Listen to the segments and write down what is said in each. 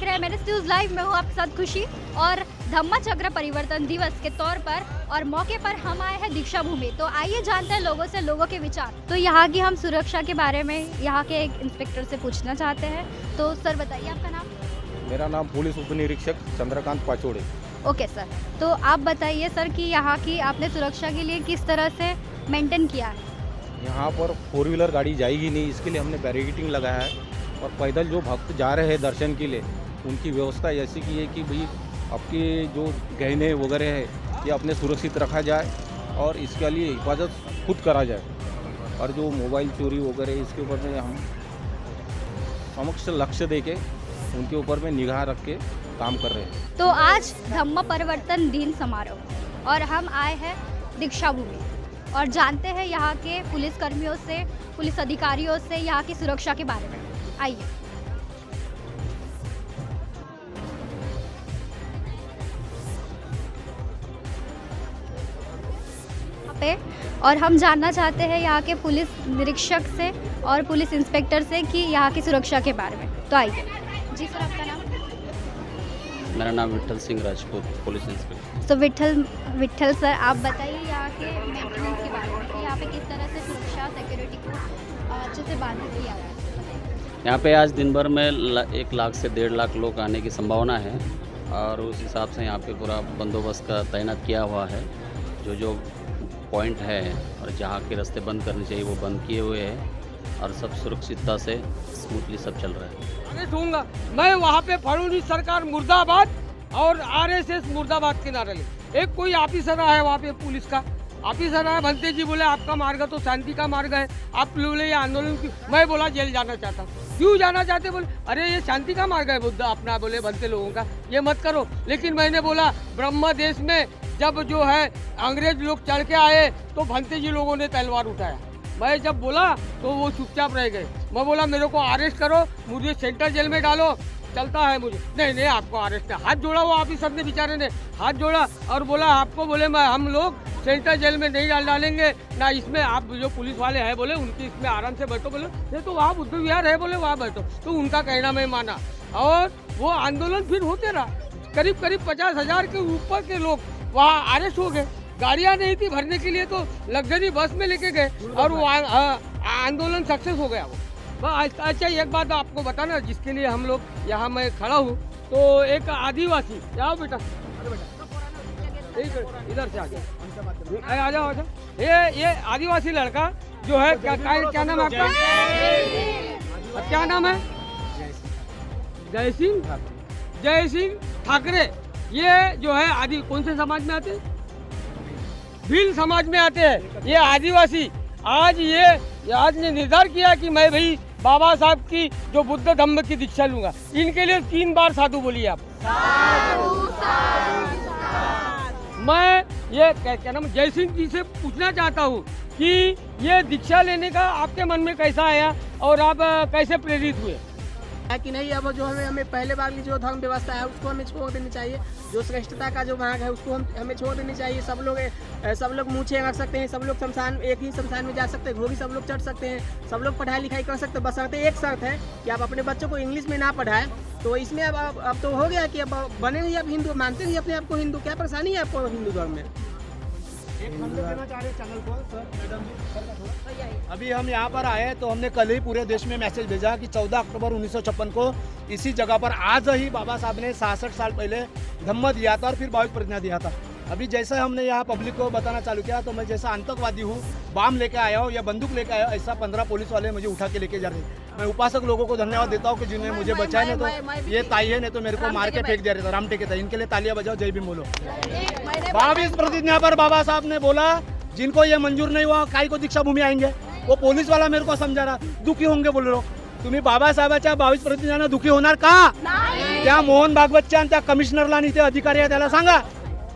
रहे हैं MNS news live. मैं हूँ आपके साथ खुशी और धम्मा चक्र परिवर्तन दिवस के तौर पर और मौके पर हम आए हैं दीक्षा भूमि। तो आइए जानते हैं लोगों से लोगों के विचार। तो यहाँ की हम सुरक्षा के बारे में यहाँ के एक इंस्पेक्टर से पूछना चाहते हैं। तो सर बताइए आपका नाम। मेरा नाम पुलिस उप निरीक्षक चंद्रकांत पाचोड़े। ओके सर, तो आप बताइए सर कि यहाँ की आपने सुरक्षा के लिए किस तरह से मेंटेन किया है। यहाँ पर 4 व्हीलर गाड़ी जाएगी नहीं, इसके लिए हमने बैरिकेडिंग लगाया है और पैदल जो भक्त जा रहे हैं दर्शन के लिए उनकी व्यवस्था ऐसी की है कि भाई आपके जो गहने वगैरह है ये अपने सुरक्षित रखा जाए और इसके लिए हिफाजत खुद करा जाए। और जो मोबाइल चोरी वगैरह इसके ऊपर में हम समक्ष लक्ष्य देके उनके ऊपर में निगाह रख के काम कर रहे हैं। तो आज धम्मा परिवर्तन दिन समारोह और हम आए हैं दीक्षा भूमि और जानते हैं यहाँ के पुलिस कर्मियों से, पुलिस अधिकारियों से यहाँ की सुरक्षा के बारे में। आइए। पे और हम जानना चाहते हैं यहाँ के पुलिस निरीक्षक से और पुलिस इंस्पेक्टर से कि यहाँ की सुरक्षा के बारे में। तो आइए। जी सर, आपका नाम। मेरा नाम विठल सिंह राजपूत, पुलिस इंस्पेक्टर। तो विठल सर, आप बताइए यहाँ के मेंटेनेंस के बारे में कि यहाँ पे किस तरह से सुरक्षा सिक्योरिटी को अच्छे से बांध किया गया है। यहाँ पे आज दिन भर में 1 लाख से 1.5 लाख लोग आने की संभावना है और उस हिसाब से यहाँ पे पूरा बंदोबस्त का तैनात किया हुआ है। जो पॉइंट है और जहाँ के रास्ते बंद करने चाहिए वो बंद किए हुए हैं और सब सुरक्षितता से स्मूथली सब चल रहा है। दूंगा मैं वहाँ पे फडणवीस सरकार मुर्दाबाद और RSS मुर्दाबाद के नारे ले। एक कोई ऑफिसर है वहाँ पे पुलिस का ऑफिसर है, भंते जी बोले आपका मार्ग तो शांति का मार्ग है, आप बोले ये आंदोलन की। मैं बोला जेल जाना चाहता हूँ। क्यों जाना चाहते? बोले अरे ये शांति का मार्ग है बुद्ध अपना, बोले भंते लोगों का, ये मत करो। लेकिन मैंने बोला ब्रह्म देश में जब जो है अंग्रेज लोग चढ़ के आए तो भंते जी लोगों ने तलवार उठाया। मैं जब बोला तो वो चुपचाप रह गए। मैं बोला मेरे को अरेस्ट करो, मुझे सेंट्रल जेल में डालो, चलता है मुझे। नहीं आपको अरेस्ट है। हाथ जोड़ा वो ऑफिसर ने, बेचारे ने हाथ जोड़ा और बोला आपको बोले मैं हम लोग सेंट्रल जेल में नहीं डालेंगे ना, इसमें आप जो पुलिस वाले हैं बोले उनकी इसमें आराम से बैठो। बोले नहीं तो वहाँ बुद्ध विहार है, बोले वहाँ बैठो। तो उनका कहना मैं माना और वो आंदोलन फिर होते रहा। करीब 50,000 के ऊपर के लोग वहाँ अरेस्ट हो गए। गाड़ियाँ नहीं थी भरने के लिए तो लग्जरी बस में लेके गए और वो आंदोलन सक्सेस हो गया। वो अच्छा एक बात आपको बताना जिसके लिए हम लोग यहाँ मैं खड़ा हूँ, तो एक आदिवासी, जाओ बेटा, इधर से आ जाओ। ये आदिवासी लड़का जो है क्या नाम है आपका? क्या नाम है? जय सिंह ठाकरे। ये जो है आदि कौन से समाज में आते हैं? भील समाज में आते हैं। ये आदिवासी आज ने निर्धार किया कि मैं भाई बाबा साहब की जो बुद्ध धम्म की दीक्षा लूंगा। इनके लिए 3 बार साधु बोलिए आप। मैं ये क्या नाम जय सिंह जी से पूछना चाहता हूँ कि ये दीक्षा लेने का आपके मन में कैसा आया और आप कैसे प्रेरित हुए? है कि नहीं, अब जो हमें पहले बार की जो धर्म व्यवस्था है उसको हमें छोड़ देनी चाहिए। जो श्रेष्ठता का जो भाग है उसको हमें छोड़ देनी चाहिए। सब लोग मूछें रख सकते हैं, सब लोग एक ही शमशान में जा सकते हैं, घोड़ी सब लोग चढ़ सकते हैं, सब लोग पढ़ाई लिखाई कर सकते हैं। बशर्ते एक शर्त है कि आप अपने बच्चों को इंग्लिश में ना पढ़ाएं। तो इसमें अब तो हो गया कि अब बने ही आप हिंदू, मानते ही अपने आप को हिंदू। क्या परेशानी है आपको हिंदू धर्म में? देना चाह रहे चैनल को सर, मैडम जी। अभी हम यहाँ पर आए तो हमने कल ही पूरे देश में मैसेज भेजा कि 14 अक्टूबर 1956 को इसी जगह पर आज ही बाबा साहब ने 66 साल पहले धम्म दिया था और फिर 22 प्रतिज्ञा दिया था। अभी जैसा हमने यहाँ पब्लिक को बताना चालू किया तो मैं जैसा आतंकवादी हूँ, बाम लेके आया हूँ या बंदूक लेके आया हूँ, ऐसा 15 पुलिस वाले मुझे उठा के लेके जा रहे हैं। मैं उपासक लोगों को धन्यवाद देता हूँ कि जिन्होंने मुझे बचाया, नहीं तो ये ताई है, नहीं तो मेरे को मार के फेंक दिया रहता। राम टेके था, इनके लिए तालियां बजाओ, जय भीम बोलो। 22 प्रतिज्ञा पर बाबा साहब ने बोला जिनको ये मंजूर नहीं हुआ काय को दीक्षा भूमि आएंगे। वो पुलिस वाला मेरे को समझा रहा, दुखी होंगे बोल रहे तुम्ही बाबासाहेबांच्या 22 प्रतिज्ञांना दुखी होणार का? त्या मोहन भागवतच्या त्या कमिशनरला आणि ते अधिकारी आहे त्याला सांगा,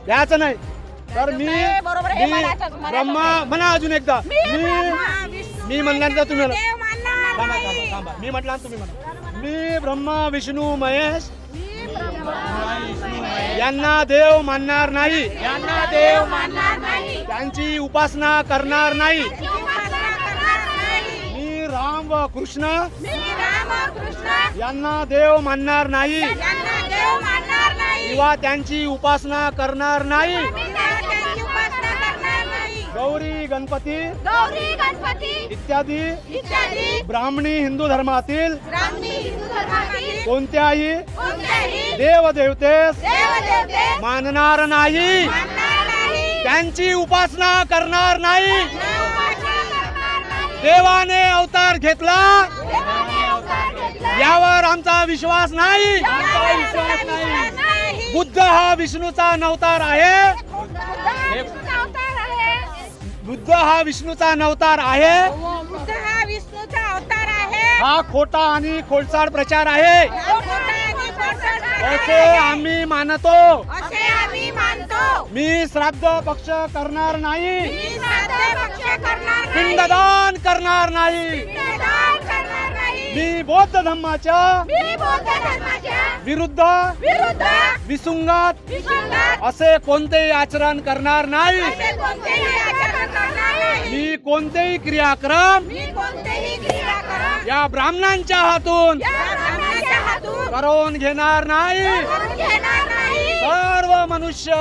याच नाही तर मी ब्रह्मा म्हणा अजून एकदा मी म्हणल्यानंतर तुम्ही थांबा, मी म्हटलं तुम्ही म्हणा, मी ब्रह्मा विष्णू महेश यांना देव मानणार नाही, त्यांची उपासना करणार नाही, मी राम व कृष्ण यांना देव मानणार नाही किंवा त्यांची उपासना करणार नाही. गौरी गणपती इत्यादी ब्राह्मणी हिंदू धर्मातील कोणत्याही देवदेवतेस मानणार नाही, त्यांची उपासना करणार नाही. देवाने अवतार घेतला यावर आमचा विश्वास नाही. बुद्ध हा विष्णूचा नवतार आहे. बुद्ध हा विष्णूचा नवतार आहे. हा खोटा आणि खोडसाळ प्रचार आहे असे आम्ही मानतो. मी श्राद्ध पक्ष करणार नाही, पिंडदान करणार नाही. मी बौद्ध धर्माच्या विरुद्ध विसंगत असे कोणतेही आचरण करणार नाही. मी कोणतेही क्रियाक्रम या ब्राह्मणांच्या हातून करून घेणार नाही. सर्व मनुष्य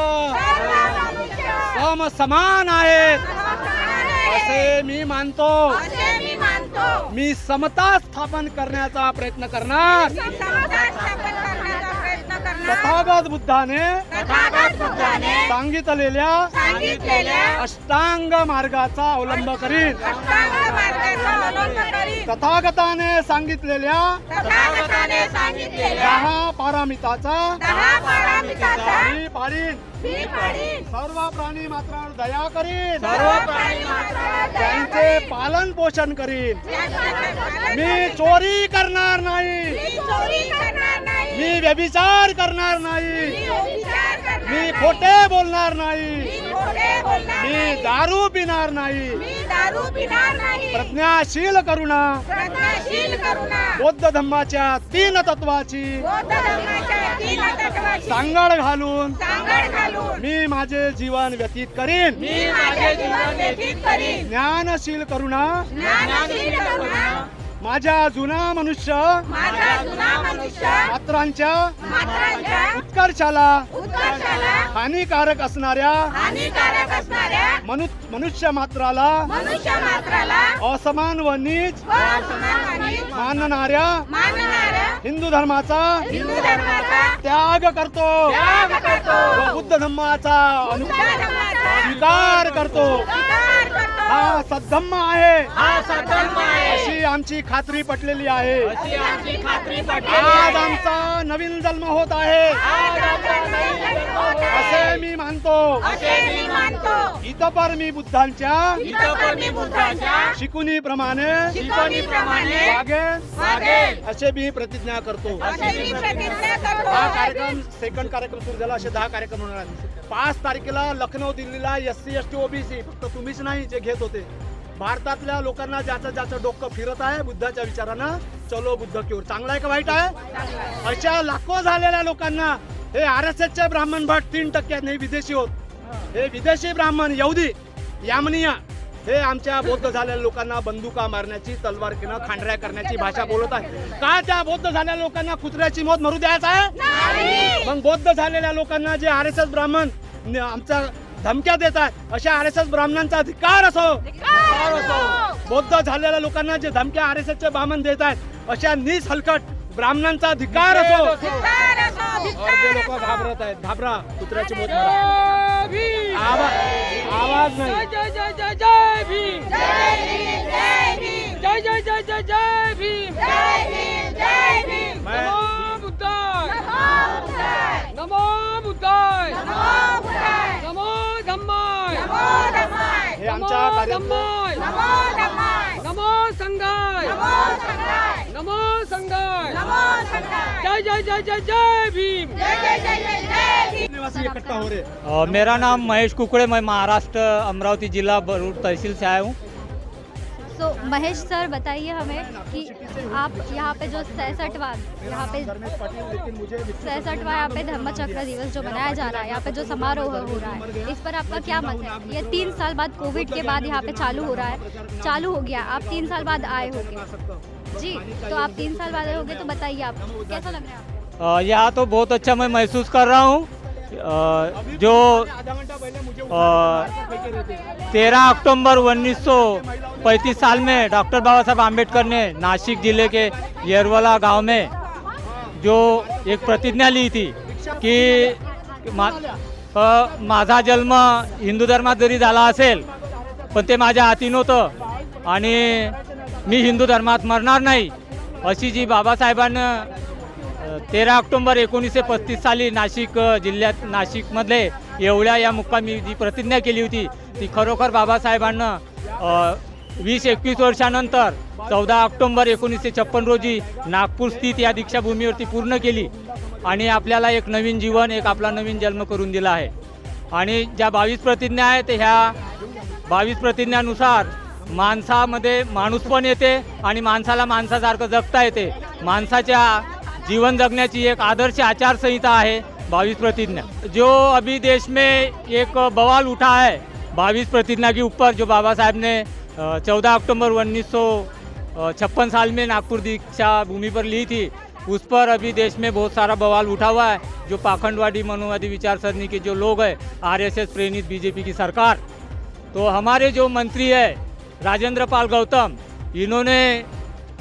समान आहेत असे मी मानतो. मी समता स्थापन करण्याचा प्रयत्न करणार. तथागत बुद्धाने सांगितलेल्या अष्टांग मार्गाचा अवलंब करीन. तथागताने सांगितलेल्या 10 पारामिताचा मी पाळीन. सर्व प्राणी मात्रांवर दया करीन, त्यांचे पालन पोषण करीन. मी चोरी करणार नाही, मी व्यभिचार करणार नाही, मी खोटे बोलणार नाही, मी दारू पिणार नाही. प्रज्ञाशील करुणा बौद्ध धर्माच्या 3 तत्वाची सांगड घालून मी माझे जीवन व्यतीत करीन. ज्ञानशील करुणा माझ्या जुना मनुष्य मात्रांच्या उत्कर्षाला हानिकारक असणाऱ्या मनुष्य मात्राला असमान व नीच मानणाऱ्या हिंदू धर्माचा त्याग करतो व बुद्ध धर्माचा स्वीकार करतो. हा सद्धम्म आहे अशी आमची खात्री पटलेली आहे. आज आमचा नवीन जन्म होत आहे असे मी मानतो. इतपर मी बुद्धांच्या शिकवणीप्रमाणे वागेन असे मी प्रतिज्ञा करतो. हा कार्यक्रम सेकंड कार्यक्रम सुरू झाला. असे 10 कार्यक्रम होणार आहेत. 5 तारखेला लखनौ दिल्लीला SC ST OBC फक्त तुम्हीच नाही जे घेत होते. भारतातल्या लोकांना ज्याचं डोकं फिरत आहे बुद्धाच्या विचारानं चलो बुद्ध की ओर. चांगला आहे का वाईट आहे? अशा लाखो झालेल्या लोकांना हे RSSचे ब्राह्मण भट 3% नाही विदेशी होत. हे विदेशी ब्राह्मण यहुदी यामनिया हे आमच्या बौद्ध झालेल्या लोकांना बंदुका मारण्याची तलवार घेणं खांडऱ्या करण्याची भाषा बोलत आहे. का त्या बौद्ध झालेल्या लोकांना कुत्र्याची मौत मरू द्यायचं आहे? मग बौद्ध झालेल्या लोकांना जे RSS ब्राह्मण आमचा धमक्या देतात अशा RSS ब्राह्मणांचा अधिकार असो. बौद्ध झालेल्या लोकांना जे धमक्या RSSचे ब्राह्मण देत आहेत अशा नीच हलकट ब्राह्मणांचा अधिकार असो. अर्धे लोक घाबरत आहेत. घाबरा, कुत्र्याची मौत मरा. आवाज नाही. जय जय जय जय भीम, जय जय जय जय जय भीम, नमो बुद्धाय, नमो बुद्धाय, नमो धम्माय, हे आमच्या धम्माय, नमो संघाय, नमो संघाय, जय जय जय जय जय भीम. निवासी इकट्ठा हो रहे. मेरा नाम महेश कुकड़े, मैं महाराष्ट्र अमरावती जिला भरूच तहसील से आया हूँ. सो महेश सर बताइए हमें कि आप यहाँ पे जो 66वां यहाँ पे 66वां यहाँ पे धम्म चक्र दिवस जो मनाया जा रहा है, यहाँ पे जो समारोह हो रहा है, इस पर आपका क्या मत है? ये 3 साल बाद कोविड के बाद यहाँ पे चालू हो रहा है, चालू हो गया, आप 3 साल बाद आए होंगे जी, तो आप 3 साल बाद आए होंगे, तो बताइए आप कैसा लग रहा है आपको? यहाँ तो बहुत अच्छा मैं महसूस कर रहा हूँ। जो 13 अक्टूबर 1935 साल में डॉक्टर बाबा साहब आम्बेडकर ने नासिक जिले के येरवला गांव में जो एक प्रतिज्ञा ली थी की माझा जन्म हिंदू धर्मात जरी झाला असेल पण ते माझ्या हाती नव्हतं आणि मी हिंदू धर्मात मरणार नाही, अशी जी बाबासाहेबांनी 13 ऑक्टोबर 1935 साली नाशिक जिल्ह्यात नाशिकमधले येवल्या या मुक्कामी जी प्रतिज्ञा केली होती ती खरोखर बाबासाहेबांना 20-21 वर्षानंतर 14 ऑक्टोबर 1956 रोजी नागपूर स्थित या दीक्षाभूमीवरती पूर्ण केली आणि आपल्याला एक नवीन जीवन, एक आपला नवीन जन्म करून दिला आहे। आणि ज्या 22 प्रतिज्ञा आहेत ह्या 22 प्रतिज्ञानुसार माणसामध्ये माणूसपण येते आणि माणसाला माणसासारखं जगता येते। माणसाच्या जीवन जगण्याची एक आदर्श आचार संहिता है 22 प्रतिज्ञा। जो अभी देश में एक बवाल उठा है 22 प्रतिज्ञा के ऊपर, जो बाबा साहब ने 14 अक्टूबर 1956 साल में नागपुर दीक्षा भूमि पर ली थी, उस पर अभी देश में बहुत सारा बवाल उठा हुआ है। जो पाखंडवादी मनोवादी विचारसरणी के जो लोग हैं, आरएसएस प्रेरित बीजेपी की सरकार, तो हमारे जो मंत्री है राजेंद्र पाल गौतम, इन्होंने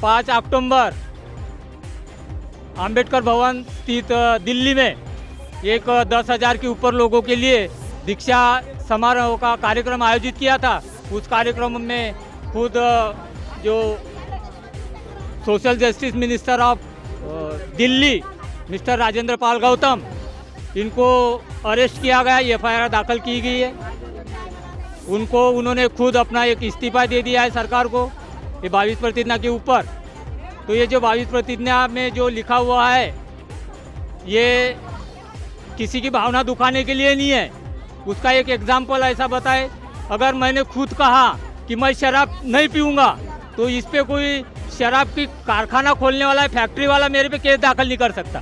5 अक्टूबर अंबेडकर भवन स्थित दिल्ली में एक 10,000 के ऊपर लोगों के लिए दीक्षा समारोह का कार्यक्रम आयोजित किया था। उस कार्यक्रम में खुद जो social justice minister of Delhi mister Rajendra Pal Gautam, इनको अरेस्ट किया गया, एफआईआर दाखिल की गई है। उन्होंने खुद अपना एक इस्तीफा दे दिया है सरकार को ये 22 प्रतिज्ञा के ऊपर। तो ये जो 22 प्रतिज्ञा में जो लिखा हुआ है ये किसी की भावना दुखाने के लिए नहीं है। उसका एक एग्जाम्पल ऐसा बताए, अगर मैंने खुद कहा कि मैं शराब नहीं पीऊँगा तो इस पे कोई शराब की कारखाना खोलने वाला, फैक्ट्री वाला मेरे पे केस दाखिल नहीं कर सकता।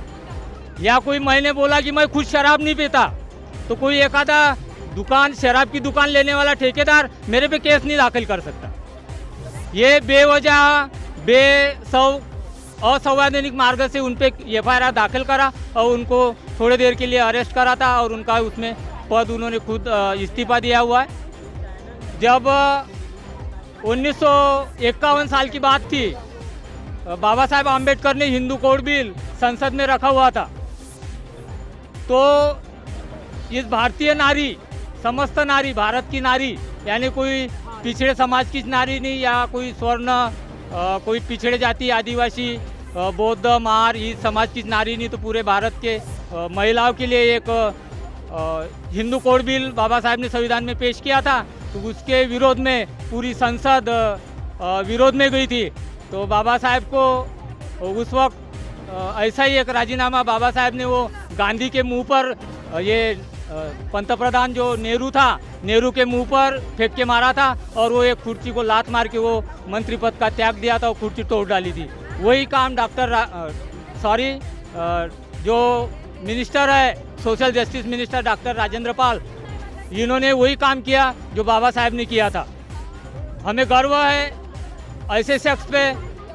या कोई मैंने बोला कि मैं खुद शराब नहीं पीता तो कोई एखादा दुकान, शराब की दुकान लेने वाला ठेकेदार मेरे पे केस नहीं दाखिल कर सकता। ये बेवजह असंवैधानिक मार्ग से उन पे एफआईआर दाखिल करा और उनको थोड़ी देर के लिए अरेस्ट करा था और उनका उसमें पद उन्होंने खुद इस्तीफा दिया हुआ है। जब 1951 साल की बात थी, बाबा साहेब आम्बेडकर ने हिंदू कोड बिल संसद में रखा हुआ था, तो इस भारतीय नारी, समस्त नारी, भारत की नारी, यानी कोई पिछड़े समाज की नारी नहीं या कोई स्वर्ण कोई पिछड़े जाति, आदिवासी, बौद्ध, मार, इस समाज की नारी नहीं, तो पूरे भारत के महिलाओं के लिए एक हिंदू कोड बिल बाबा साहब ने संविधान में पेश किया था। तो उसके विरोध में पूरी संसद विरोध में गई थी। तो बाबा साहब को उस वक्त ऐसा ही एक राजीनामा बाबा साहब ने वो गांधी के मुंह पर, ये पंतप्रधान जो नेहरू था, नेहरू के मुंह पर फेंक के मारा था और वो एक कुर्सी को लात मार के वो मंत्री पद का त्याग दिया था और कुर्सी तोड़ डाली थी। वही काम जो मिनिस्टर है, social justice minister doctor Rajendra Pal, इन्होंने वही काम किया जो बाबा साहब ने किया था। हमें गर्व है ऐसे शख्स पे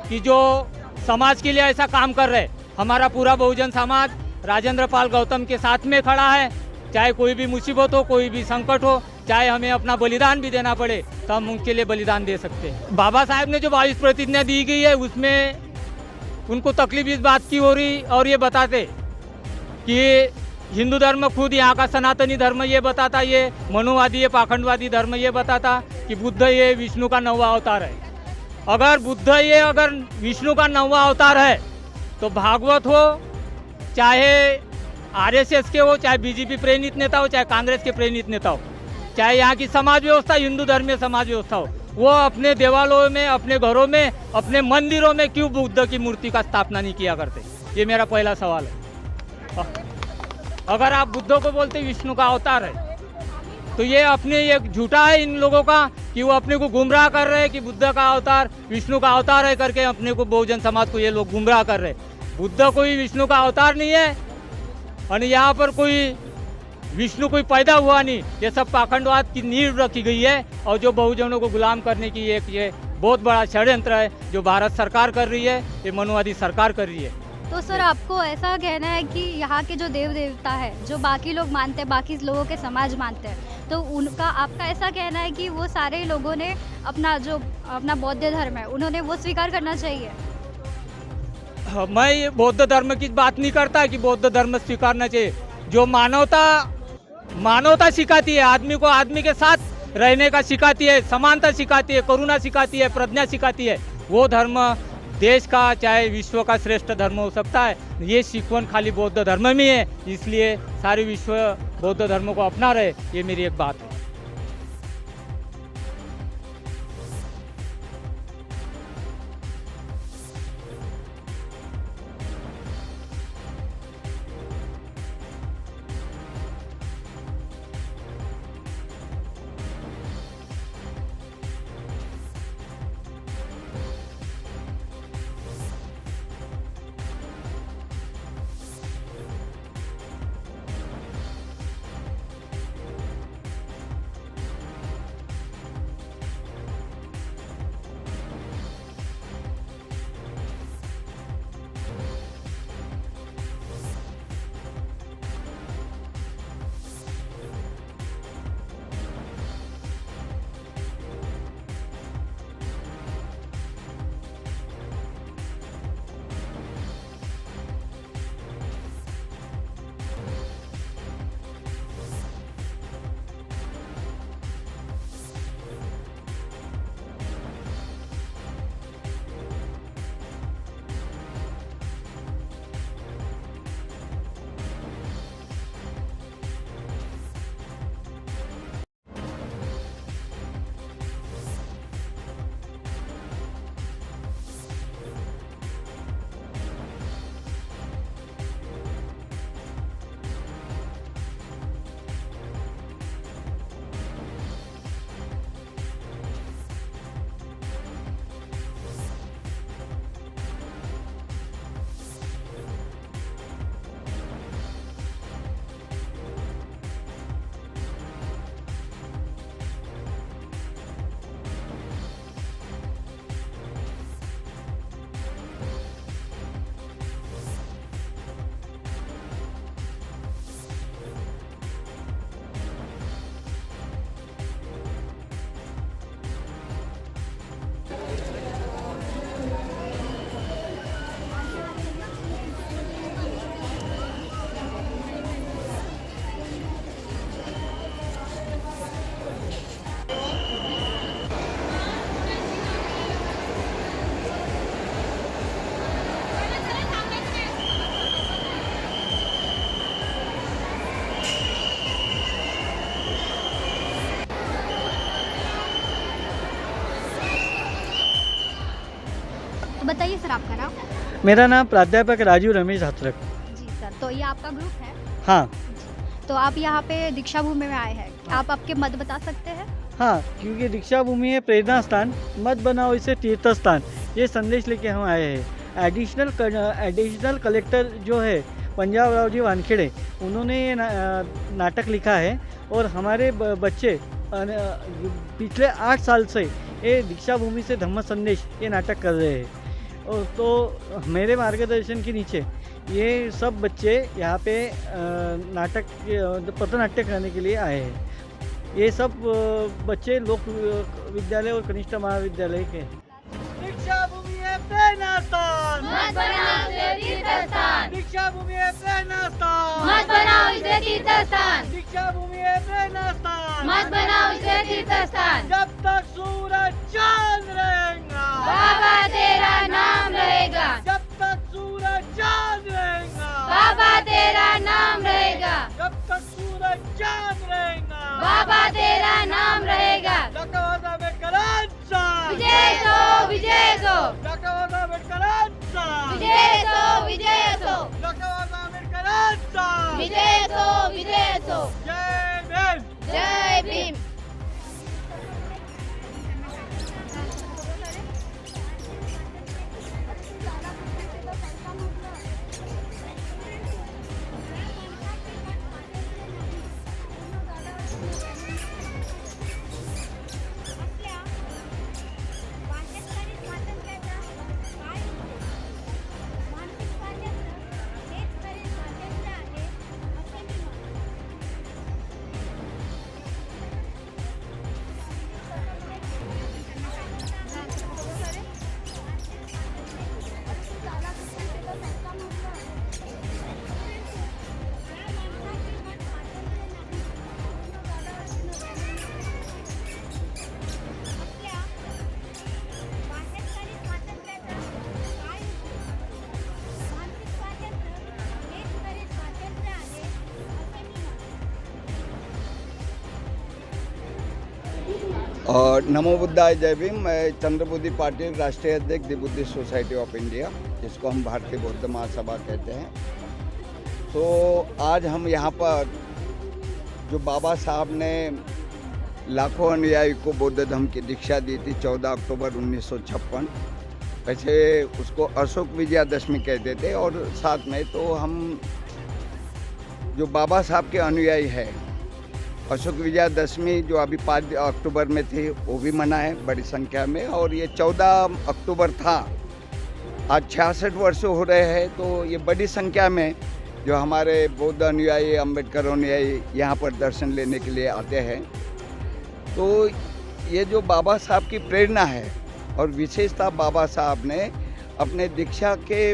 कि जो समाज के लिए ऐसा काम कर रहे। हमारा पूरा बहुजन समाज राजेंद्र पाल गौतम के साथ में खड़ा है। चाहे कोई भी मुसीबत हो, कोई भी संकट हो, चाहे हमें अपना बलिदान भी देना पड़े तो हम उनके लिए बलिदान दे सकते हैं। बाबा साहब ने जो 22 प्रतिज्ञा दी गई है उसमें उनको तकलीफ इस बात की हो रही और ये बताते कि हिंदू धर्म खुद यहाँ का सनातनी धर्म ये बताता, ये मनुवादी, ये पाखंडवादी धर्म ये बताता कि बुद्ध ये विष्णु का 9वां अवतार है। अगर बुद्ध ये अगर विष्णु का 9वां अवतार है तो भागवत हो, चाहे आरएसएस के हो, चाहे बीजेपी प्रेरित नेता हो, चाहे कांग्रेस के प्रेरित नेता हो, चाहे यहाँ की समाज व्यवस्था, हिंदू धर्मीय समाज व्यवस्था हो, वो अपने देवालयों में, अपने घरों में, अपने मंदिरों में क्यों बुद्ध की मूर्ति का स्थापना नहीं किया करते? ये मेरा पहला सवाल है। अगर आप बुद्ध को बोलते विष्णु का अवतार है तो ये अपने ये झूठा है इन लोगों का कि वो अपने को गुमराह कर रहे हैं कि बुद्ध का अवतार विष्णु का अवतार है करके अपने को बहुजन समाज को ये लोग गुमराह कर रहे हैं। बुद्ध कोई विष्णु का अवतार नहीं है और यहाँ पर कोई विष्णु कोई पैदा हुआ नहीं। ये सब पाखंडवाद की नींव रखी गई है और जो बहुजनों को गुलाम करने की एक ये बहुत बड़ा षड्यंत्र है जो भारत सरकार कर रही है, ये मनुवादी सरकार कर रही है। तो सर आपको ऐसा कहना है कि यहाँ के जो देव देवता है जो बाकी लोग मानते हैं, बाकी लोगों के समाज मानते हैं, तो उनका आपका ऐसा कहना है कि वो सारे लोगों ने अपना बौद्ध धर्म है उन्होंने वो स्वीकार करना चाहिए? मैं ये बौद्ध धर्म की बात नहीं करता कि बौद्ध धर्म स्वीकारना चाहिए। जो मानवता सिखाती है, आदमी को आदमी के साथ रहने का सिखाती है, समानता सिखाती है, करुणा सिखाती है, प्रज्ञा सिखाती है, वो धर्म देश का चाहे विश्व का श्रेष्ठ धर्म हो सकता है। ये सीखवन खाली बौद्ध धर्म में है, इसलिए सारे विश्व बौद्ध धर्म को अपना रहे, ये मेरी एक बात है। बताइए सर आपका नाम? मेरा नाम प्राध्यापक राजीव रमेश हाथरक। जी सर, तो ये आपका ग्रुप है? हाँ तो आप यहाँ पे दीक्षा भूमि में आए हैं, आप आपके मत बता सकते हैं? हाँ, क्योंकि दीक्षा भूमि है प्रेरणा स्थान, मत बनाओ इसे तीर्थ स्थान, ये संदेश लेके हम आए हैं। एडिशनल कलेक्टर जो है पंजाब राव जी वानखेड़े, उन्होंने ये नाटक लिखा है और हमारे बच्चे पिछले 8 साल से ये दीक्षा भूमि से धम्म संदेश ये नाटक कर रहे हैं। और तो मेरे मार्गदर्शन के नीचे ये सब बच्चे यहाँ पे पथनाट्य करने के लिए आए हैं। ये सब बच्चे लोक विद्यालय और कनिष्ठ महाविद्यालय के हैं। दीक्षा भूमि है प्रेरणा स्थान, मत बनाओ इसे तीर्थ स्थान। दीक्षा भूमि है प्रेरणा स्थान, मत बनाओ इसे तीर्थ स्थान। दीक्षा भूमि है प्रेरणा स्थान, मत बनाओ इसे तीर्थ स्थान। जब तक सूरज चांद रहेगा, बाबा तेरा नाम रहेगा। जब तक सूरज चांद रहेगा, बाबा तेरा नाम रहेगा। जब तक सूरज चांद रहेगा, बाबा तेरा नाम रहेगा। डॉक्टर बाबा आंबेडकरांचा विजय सो, विजय सो, डॉक्टर बाबा आंबेडकरांचा विजय सो, विजय सो, डॉक्टर बाबा आंबेडकरांचा विजय सो, विजय सो। जय भीम। जय भीम। और नमो बुद्धाय जय भीम। मैं चंद्रबुद्धि पाटिल, राष्ट्रीय अध्यक्ष the Buddhist society of India, जिसको हम भारतीय बौद्ध महासभा कहते हैं। तो आज हम यहाँ पर जो बाबा साहब ने लाखों अनुयायी को बौद्ध धर्म की दीक्षा दी थी 14 अक्टूबर 1956, वैसे उसको अशोक विजयादशमी कहते थे। और साथ में तो हम जो बाबा साहब के अनुयायी हैं, अशोक विजयादशमी जो अभी 5 अक्टूबर में थी वो भी मनाए बड़ी संख्या में। और ये 14 अक्टूबर था, आज 66 वर्ष हो रहे हैं। तो ये बड़ी संख्या में जो हमारे बौद्ध अनुयायी, अम्बेडकर अनुयायी यहाँ पर दर्शन लेने के लिए आते हैं। तो ये जो बाबा साहब की प्रेरणा है और विशेषता, बाबा साहब ने अपने दीक्षा के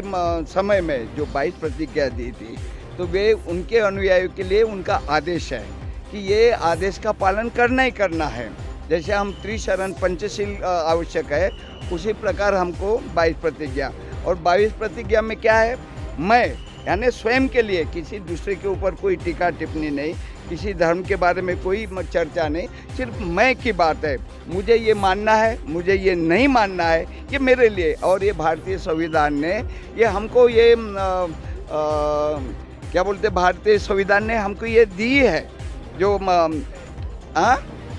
समय में जो 22 प्रतिज्ञा दी थी, तो वे उनके अनुयायियों के लिए उनका आदेश है कि ये आदेश का पालन करना ही करना है। जैसे हम त्रिशरण पंचशील आवश्यक है, उसी प्रकार हमको 22 प्रतिज्ञा। और 22 प्रतिज्ञा में क्या है, मैं यानी स्वयं के लिए, किसी दूसरे के ऊपर कोई टीका टिप्पणी नहीं, किसी धर्म के बारे में कोई चर्चा नहीं, सिर्फ मैं की बात है। मुझे ये मानना है, मुझे ये नहीं मानना है, ये मेरे लिए। और ये भारतीय संविधान ने ये हमको ये क्या बोलते, भारतीय संविधान ने हमको ये दी है, जो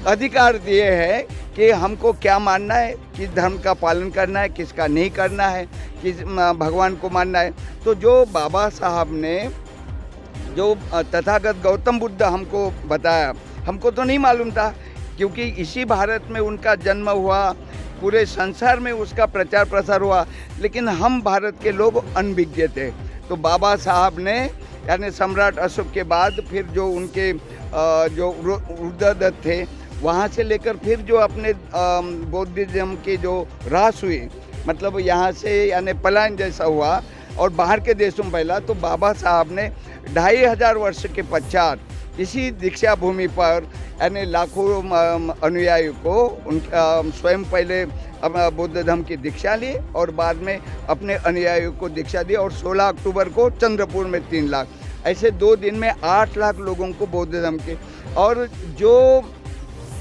अधिकार दिए हैं कि हमको क्या मानना है, किस धर्म का पालन करना है, किसका नहीं करना है, किस भगवान को मानना है। तो जो बाबा साहब ने जो तथागत गौतम बुद्ध हमको बताया, हमको तो नहीं मालूम था, क्योंकि इसी भारत में उनका जन्म हुआ, पूरे संसार में उसका प्रचार प्रसार हुआ, लेकिन हम भारत के लोग अनभिज्ञ थे। तो बाबा साहब ने यानी सम्राट अशोक के बाद फिर जो उनके जो रुद्रदत्त थे, वहाँ से लेकर फिर जो अपने बौद्धिज्म की जो ह्रास हुई, मतलब यहाँ से यानी पलायन जैसा हुआ और बाहर के देशों में फैला, तो बाबा साहब ने 2500 वर्ष के पश्चात इसी दीक्षा भूमि पर यानी लाखों अनुयायियों को स्वयं पहले बौद्ध धर्म की दीक्षा ली और बाद में अपने अनुयायियों को दीक्षा दी। और 16 अक्टूबर को चंद्रपुर में 3 लाख, ऐसे 2 दिन में 8 लाख लोगों को बौद्ध धर्म के। और जो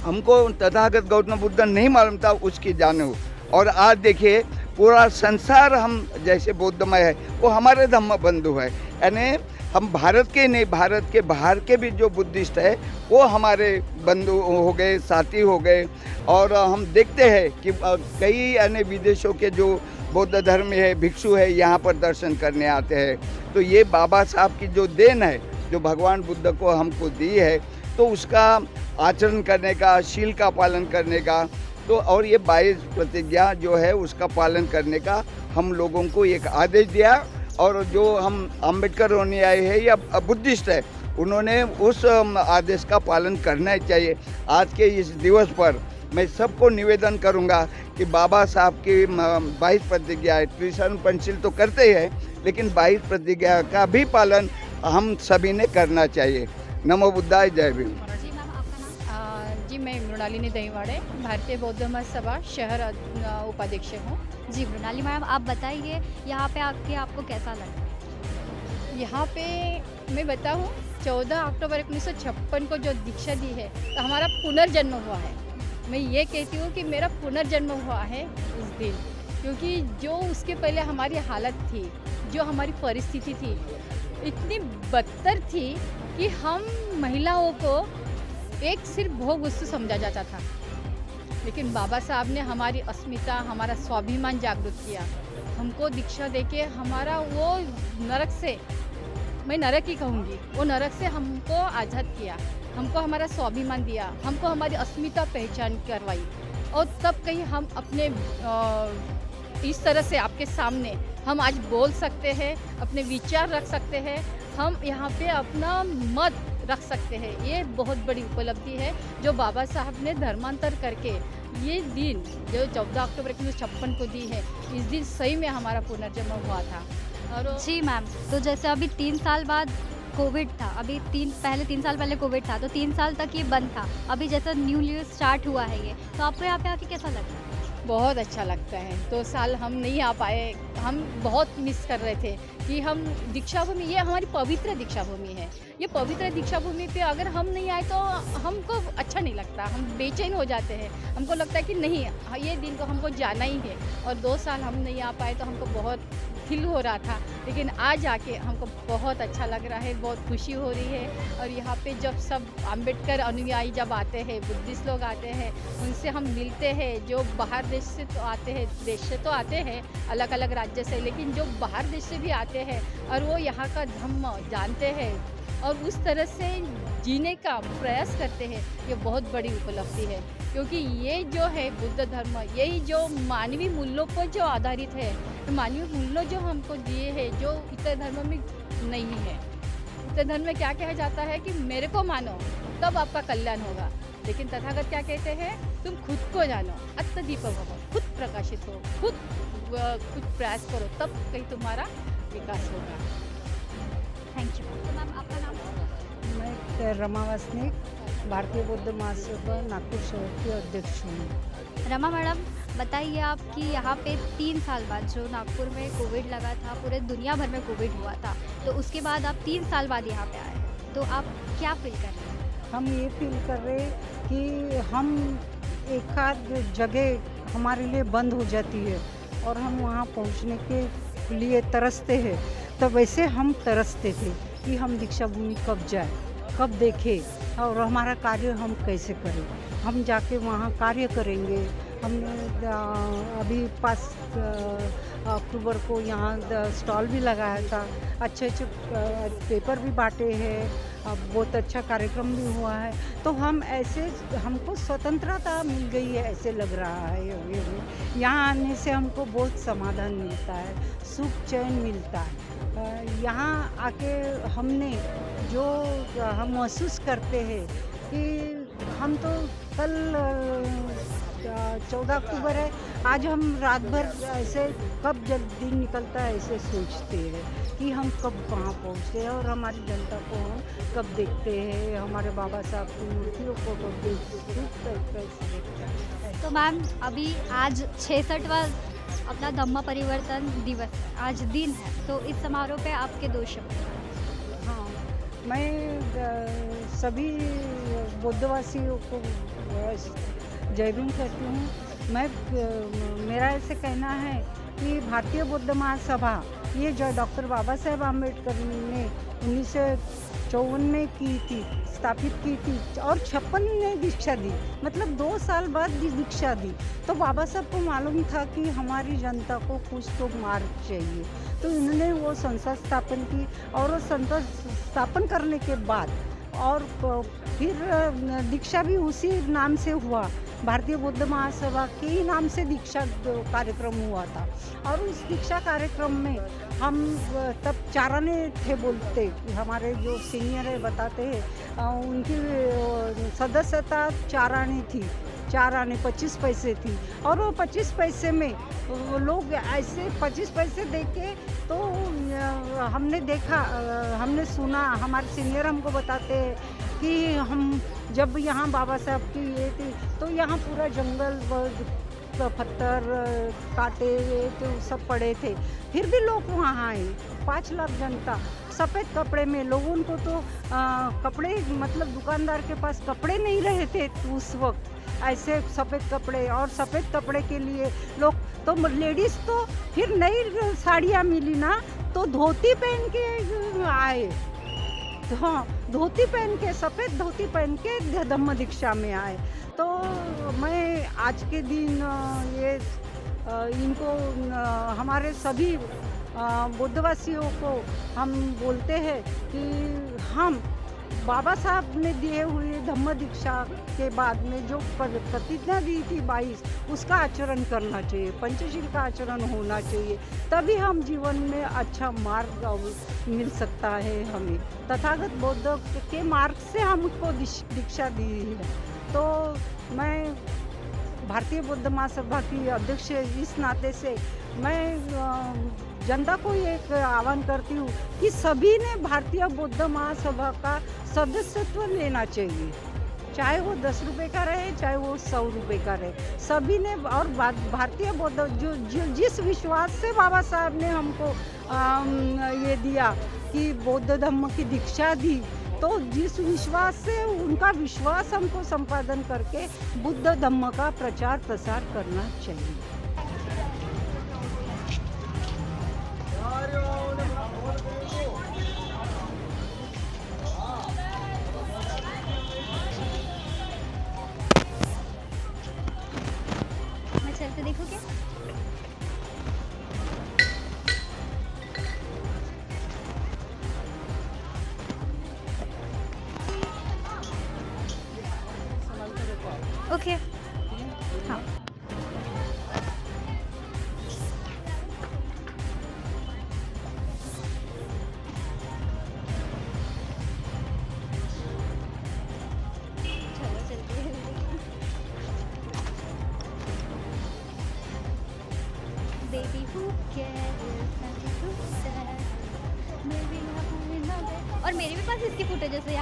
हमको तथागत गौतम बुद्ध नहीं मालूम था, उसकी जाने। और आज देखिए पूरा संसार हम जैसे बौद्धमय है, वो हमारे धम्म बंधु है। यानी हम भारत के नहीं, भारत के बाहर के भी जो बुद्धिस्ट है वो हमारे बंधु हो गए, साथी हो गए। और हम देखते हैं कि कई यानी विदेशों के जो बौद्ध धर्म है, भिक्षु है, यहाँ पर दर्शन करने आते हैं। तो ये बाबा साहब की जो देन है, जो भगवान बुद्ध को हमको दी है, तो उसका आचरण करने का, शील का पालन करने का, तो और ये 22 प्रतिज्ञा जो है उसका पालन करने का हम लोगों को एक आदेश दिया। और जो हम अम्बेडकर अनुयायी है या बुद्धिस्ट है, उन्होंने उस आदेश का पालन करना ही चाहिए। आज के इस दिवस पर मैं सबको निवेदन करूंगा कि बाबा साहब की 22 प्रतिज्ञा है, त्रिशरण पंचशील तो करते ही है, लेकिन 22 प्रतिज्ञा का भी पालन हम सभी ने करना चाहिए। नमो बुद्धाय जय भीम। जी मैम, आपका नाम? जी, मैं मृणालिनी दहीवाड़े, भारतीय बौद्ध महासभा शहर उपाध्यक्ष हूँ। जी मृणाली मैम, आप बताइए यहाँ पे आके आपको कैसा लगा? यहाँ पे मैं बताऊँ, 14 अक्टूबर 1956 को जो दीक्षा दी है, तो हमारा पुनर्जन्म हुआ है। मैं ये कहती हूँ कि मेरा पुनर्जन्म हुआ है उस दिन, क्योंकि जो उसके पहले हमारी हालत थी, जो हमारी परिस्थिति थी, इतनी बदतर थी कि हम महिलाओं को एक सिर्फ भोग वस्तु समझा जाता था। लेकिन बाबा साहब ने हमारी अस्मिता, हमारा स्वाभिमान जागृत किया। हमको दीक्षा देके हमारा वो नरक से, मैं नरक ही कहूँगी, वो नरक से हमको आज़ाद किया, हमको हमारा स्वाभिमान दिया, हमको हमारी अस्मिता पहचान करवाई। और तब कहीं हम अपने इस तरह से आपके सामने हम आज बोल सकते हैं, अपने विचार रख सकते हैं, हम यहाँ पे अपना मत रख सकते हैं। ये बहुत बड़ी उपलब्धि है जो बाबा साहब ने धर्मांतर करके ये दिन जो 14 अक्टूबर 1956 को दी है, इस दिन सही में हमारा पुनर्जन्म हुआ था। और जी मैम, तो जैसे अभी 3 साल बाद कोविड था, अभी 3 साल पहले कोविड था, तो 3 साल तक ये बंद था। अभी जैसा न्यू स्टार्ट हुआ है ये, तो आपको यहाँ पे आके कैसा लग रहा है? बहुत अच्छा लगता है। 2 साल हम नहीं आ पाए, हम बहुत मिस कर रहे थे कि हम दीक्षा भूमि, ये हमारी पवित्र दीक्षा भूमि है। ये पवित्र दीक्षा भूमि पे अगर हम नहीं आए तो हमको अच्छा नहीं लगता, हम बेचैन हो जाते हैं। हमको लगता है कि नहीं, ये दिन को हमको जाना ही है। और 2 साल हम नहीं आ पाए तो हमको बहुत फील हो रहा था, लेकिन आज आके हमको बहुत अच्छा लग रहा है, बहुत खुशी हो रही है। और यहाँ पे जब सब अम्बेडकर अनुयायी जब आते हैं, बुद्धिस्ट लोग आते हैं, उनसे हम मिलते हैं। जो बाहर देश से तो आते हैं, देश से तो आते हैं अलग अलग राज्य से, लेकिन जो बाहर देश से भी आते हैं और वो यहाँ का धम्म जानते हैं और उस तरह से जीने का प्रयास करते हैं, ये बहुत बड़ी उपलब्धि है। क्योंकि ये जो है बुद्ध धर्म, यही जो मानवीय मूल्यों पर जो आधारित है, मानवीय मूल्य जो हमको दिए हैं, जो इतर धर्म में नहीं है। इतर धर्म में क्या कहा जाता है कि मेरे को मानो तब आपका कल्याण होगा, लेकिन तथागत क्या कहते हैं, तुम खुद को जानो, आत्मदीप भव, खुद प्रकाशित हो, खुद प्रयास करो, तब कहीं तुम्हारा विकास होगा। Thank you. तो मैम आपका नाम? मैं रमा वासनिक, भारतीय बौद्ध महासभा नागपुर शहर की अध्यक्ष हूँ। रमा मैडम, बताइए आप कि यहाँ पे 3 साल बाद जो नागपुर में कोविड लगा था, पूरे दुनिया भर में कोविड हुआ था, तो उसके बाद आप 3 साल बाद यहाँ पे आए, तो आप क्या फील कर रहे हैं? हम ये फील कर रहे हैं कि हम एक आध जगह हमारे लिए बंद हो जाती है और हम वहाँ पहुँचने के लिए तरसते हैं, तो वैसे हम तरसते थे कि हम दीक्षा भूमि कब जाए, कब देखें और हमारा कार्य हम कैसे करें। हम जाके वहाँ कार्य करेंगे। हमने अभी 5 अक्टूबर को यहाँ स्टॉल भी लगाया था, अच्छे अच्छे पेपर भी बांटे हैं, बहुत अच्छा कार्यक्रम भी हुआ है। तो हम ऐसे, हमको स्वतंत्रता मिल गई है ऐसे लग रहा है। यहाँ आने से हमको बहुत समाधान मिलता है, सुख चैन मिलता है। यहाँ आके हमने जो हम महसूस करते हैं कि हम तो कल 14 अक्टूबर है, आज हम रात भर ऐसे कब जब दिन निकलता है ऐसे सोचते हैं कि हम कब कहाँ पहुँचते हैं और हमारी जनता को हम कब देखते हैं, हमारे बाबा साहब की मूर्तियों को कब देखते हैं। तो मैम, अभी आज 66वां अपना धम्म परिवर्तन दिवस है, आज दिन है, तो इस समारोह पे आपके 2 शब्द। हाँ, मैं सभी बौद्धवासियों को जय भीम कहती हूँ। मेरा ऐसे कहना है कि भारतीय बौद्ध महासभा, ये जो डॉक्टर बाबा साहेब आम्बेडकर ने 1954 में की थी, स्थापित की थी और 56 ने दीक्षा दी, मतलब 2 साल बाद दीक्षा दी। तो बाबा साहब को मालूम था कि हमारी जनता को कुछ तो मार्ग चाहिए, तो इन्होंने वो संस्था स्थापन की और वो संस्था स्थापन करने के बाद और फिर दीक्षा भी उसी नाम से हुआ, भारतीय बौद्ध महासभा के ही नाम से दीक्षा कार्यक्रम हुआ था। और उस दीक्षा कार्यक्रम में हम तब 4 आने थे बोलते, हमारे जो सीनियर है बताते हैं, उनकी सदस्यता 4 आने थी, 4 आने 25 पैसे थी। और वो 25 पैसे में वो लोग ऐसे 25 पैसे दे के, तो हमने देखा, हमने सुना, हमारे सीनियर हमको बताते हैं कि हम जब यहाँ बाबा साहब की ये थी तो यहाँ पूरा जंगल पत्थर काटे हुए तो सब पड़े थे, फिर भी लोग वहाँ आए। 5 लाख जनता सफ़ेद कपड़े में, लोगों को तो कपड़े, मतलब दुकानदार के पास कपड़े नहीं रहे थे उस वक्त, ऐसे सफ़ेद कपड़े, और सफ़ेद कपड़े के लिए लोग तो लेडीज़ तो फिर नई साड़ियाँ मिली ना तो धोती पहन के आए। तो हाँ, धोती पहन के, सफ़ेद धोती पहन के धम्म दीक्षा में आए। तो मैं आज के दिन ये इनको हमारे सभी बौद्धवासियों को हम बोलते हैं कि हम बाबा साहब ने दिए हुए धम्म दीक्षा के बाद में जो प्रतिज्ञा दी थी 22, उसका आचरण करना चाहिए, पंचशील का आचरण होना चाहिए, तभी हम जीवन में अच्छा मार्ग मिल सकता है हमें। तथागत बौद्ध के मार्ग से हमको दीक्षा दी है। तो मैं भारतीय बौद्ध महासभा की अध्यक्ष इस नाते से मैं जनता को एक आह्वान करती हूँ कि सभी ने भारतीय बौद्ध महासभा का सदस्यत्व लेना चाहिए। चाहे वो 10 रुपए का रहे, चाहे वो 100 रुपए का रहे, सभी ने। और भारतीय बौद्ध जो जिस विश्वास से बाबा साहब ने हमको ये दिया कि बौद्ध धर्म की दीक्षा दी, तो जिस विश्वास से उनका विश्वास हमको संपादन करके बुद्ध धर्म का प्रचार प्रसार करना चाहिए। मैं चलते देखो क्या? ओके हाँ। चलो चलते हैं। Baby, who cares? Nothing to say. Maybe not moving on there. और मेरे भी पास इसकी फुटेजेस है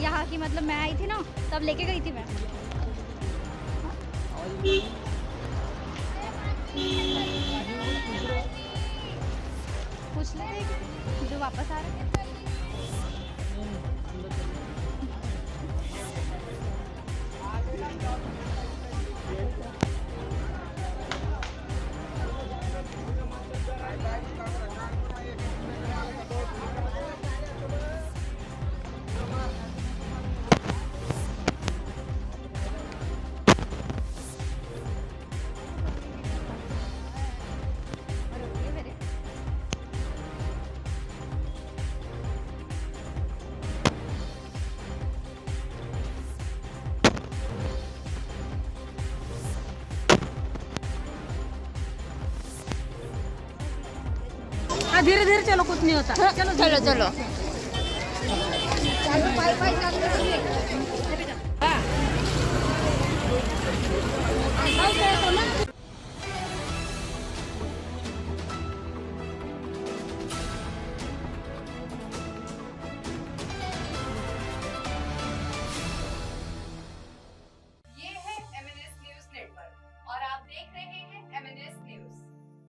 यहाँ की मतलब मैं आई थी ना तब लेके गई थी मैं। पूछ लेते हैं जो वापस आ रहे हैं। धीरे धीरे चलो, कुछ नहीं होता। चलो चलो चलो। हाँ।